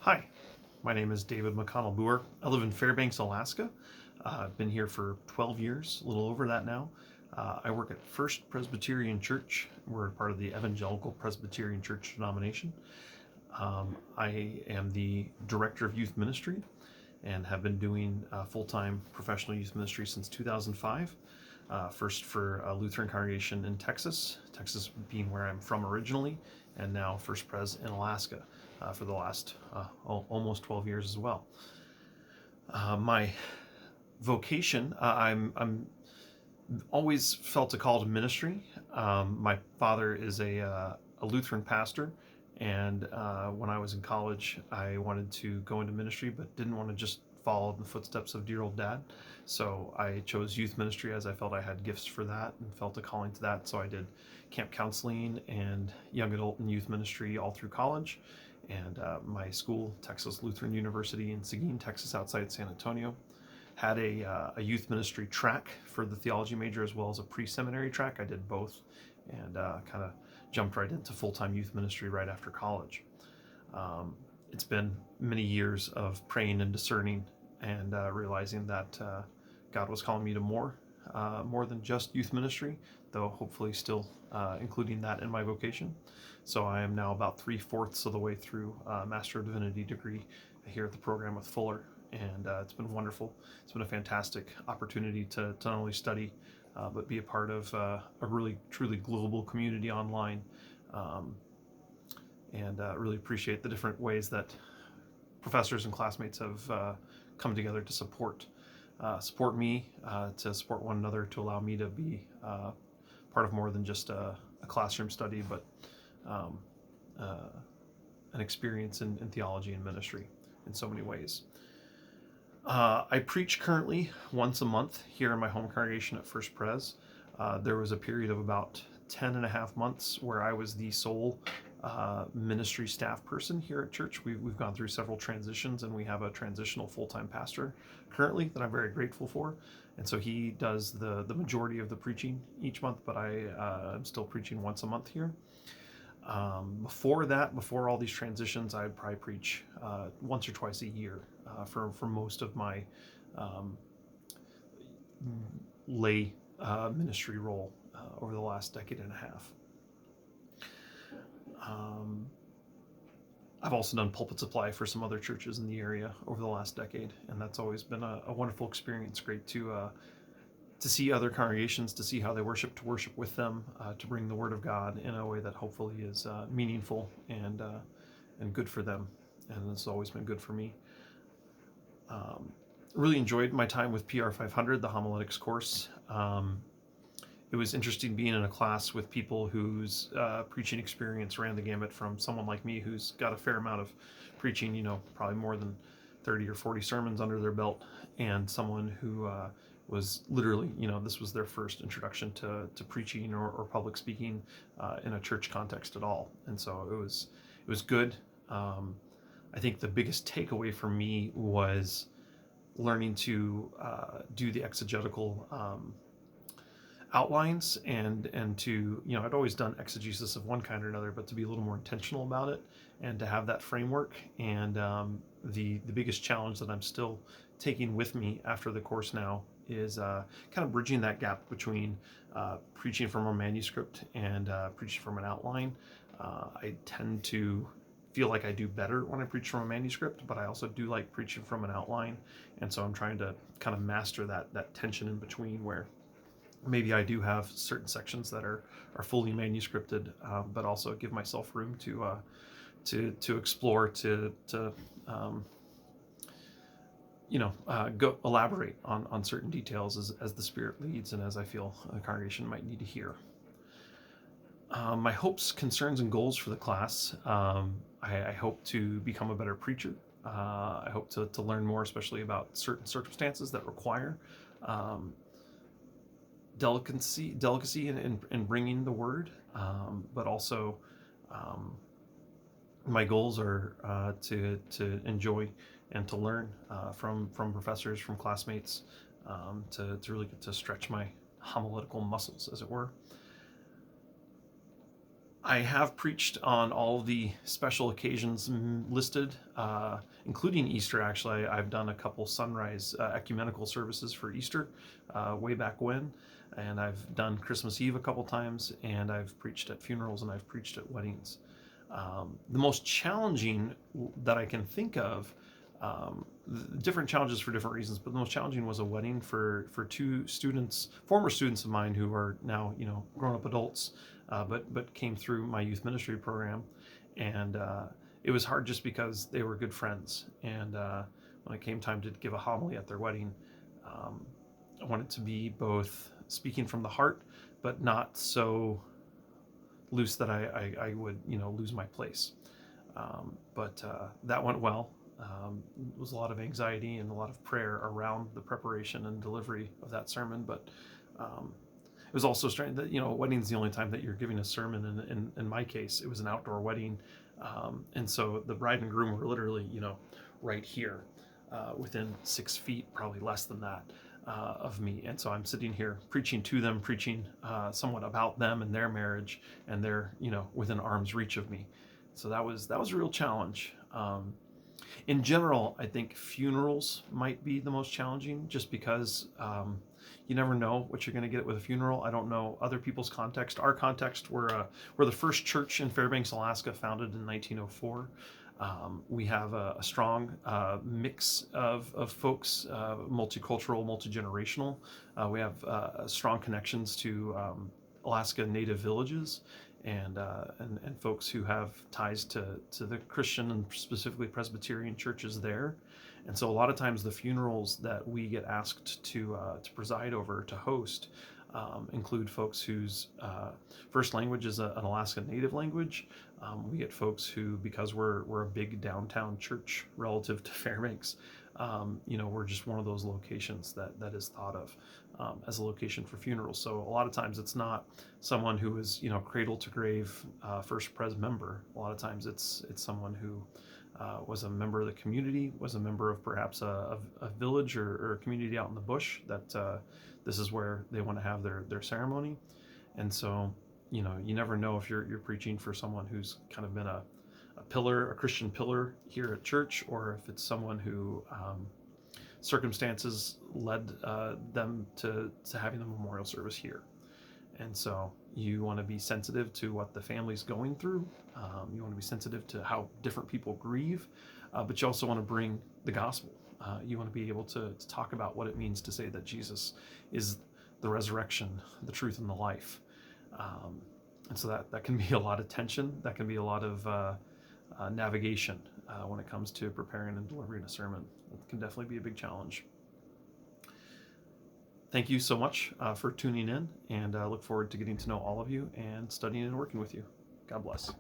Hi, my name is David McConnell-Booher. I live in Fairbanks, Alaska. I've been here for 12 years, a little over that now. I work at First Presbyterian Church. We're part of the Evangelical Presbyterian Church denomination. I am the Director of Youth Ministry and have been doing full-time professional youth ministry since 2005. First for a Lutheran congregation in Texas being where I'm from originally, and now First Pres in Alaska for the last almost 12 years as well. My vocation, I'm always felt a call to ministry. My father is a Lutheran pastor, and when I was in college, I wanted to go into ministry, but didn't want to just follow in the footsteps of dear old dad. So I chose youth ministry as I felt I had gifts for that and felt a calling to that. So I did camp counseling and young adult and youth ministry all through college. And my school, Texas Lutheran University in Seguin, Texas, outside San Antonio, had a youth ministry track for the theology major as well as a pre-seminary track. I did both and kind of jumped right into full-time youth ministry right after college. It's been many years of praying and discerning and realizing that God was calling me to more than just youth ministry, though hopefully still including that in my vocation. So I am now about 3/4 of the way through a Master of Divinity degree here at the program with Fuller, and it's been wonderful. It's been a fantastic opportunity to not only study, but be a part of a really, truly global community online, and really appreciate the different ways that professors and classmates have come together to support me, to support one another, to allow me to be part of more than just a classroom study, but an experience in theology and ministry in so many ways. I preach currently once a month here in my home congregation at First Pres. There was a period of about 10.5 months where I was the sole ministry staff person here at church. We've gone through several transitions, and we have a transitional full-time pastor currently that I'm very grateful for. And so he does the majority of the preaching each month, but I'm still preaching once a month here. Before all these transitions, I'd probably preach once or twice a year for most of my lay ministry role over the last decade and a half. I've also done pulpit supply for some other churches in the area over the last decade, and that's always been a wonderful experience. Great to see other congregations, to see how they worship, to worship with them, to bring the Word of God in a way that hopefully is meaningful and good for them. And it's always been good for me. Really enjoyed my time with PR517, the homiletics course. It was interesting being in a class with people whose preaching experience ran the gamut from someone like me who's got a fair amount of preaching, probably more than 30 or 40 sermons under their belt, and someone who was literally, this was their first introduction to preaching or public speaking in a church context at all. And so it was good. I think the biggest takeaway for me was learning to do the exegetical outlines and to, I'd always done exegesis of one kind or another, but to be a little more intentional about it and to have that framework. And the biggest challenge that I'm still taking with me after the course now is kind of bridging that gap between preaching from a manuscript and preaching from an outline. I tend to feel like I do better when I preach from a manuscript, but I also do like preaching from an outline. And so I'm trying to kind of master that tension in between, where maybe I do have certain sections that are fully manuscripted, but also give myself room to explore, to go elaborate on certain details as the Spirit leads and as I feel a congregation might need to hear. My hopes, concerns, and goals for the class. I hope to become a better preacher. I hope to learn more, especially about certain circumstances that require delicacy in bringing the word, but also my goals are to enjoy and to learn from professors, from classmates, to really get to stretch my homiletical muscles, as it were. I have preached on all the special occasions listed, including Easter. Actually, I've done a couple sunrise ecumenical services for Easter way back when, and I've done Christmas Eve a couple times, and I've preached at funerals and I've preached at weddings. The most challenging that I can think of, different challenges for different reasons, but the most challenging was a wedding for two students, former students of mine who are now grown up adults, but came through my youth ministry program, and it was hard just because they were good friends. And when it came time to give a homily at their wedding, I wanted to be both speaking from the heart, but not so loose that I would lose my place. But that went well. It was a lot of anxiety and a lot of prayer around the preparation and delivery of that sermon. But it was also strange that wedding's the only time that you're giving a sermon. And in my case, it was an outdoor wedding, and so the bride and groom were literally right here, within 6 feet, probably less than that, of me. And so I'm sitting here preaching to them, preaching somewhat about them and their marriage, and they're within arm's reach of me. So that was a real challenge. In general, I think funerals might be the most challenging, just because you never know what you're going to get with a funeral. I don't know other people's context. Our context, we're the first church in Fairbanks, Alaska, founded in 1904. We have a strong mix of folks, multicultural, multi-generational. We have strong connections to Alaska Native villages, and folks who have ties to the Christian and specifically Presbyterian churches there. And so a lot of times the funerals that we get asked to preside over, to host, include folks whose first language is an Alaska Native language. We get folks who, because we're a big downtown church relative to Fairbanks, we're just one of those locations that is thought of as a location for funerals. So a lot of times it's not someone who is cradle to grave first pres member. A lot of times it's someone who was a member of the community, was a member of perhaps a village or a community out in the bush, that this is where they want to have their ceremony. And so you never know if you're preaching for someone who's kind of been a pillar, a Christian pillar here at church, or if it's someone who circumstances led them to having the memorial service here. And so you want to be sensitive to what the family's going through. You want to be sensitive to how different people grieve, but you also want to bring the gospel. You want to be able to talk about what it means to say that Jesus is the resurrection, the truth, and the life. And so that can be a lot of tension. That can be a lot of navigation when it comes to preparing and delivering a sermon. It can definitely be a big challenge. Thank you so much for tuning in, and I look forward to getting to know all of you and studying and working with you. God bless.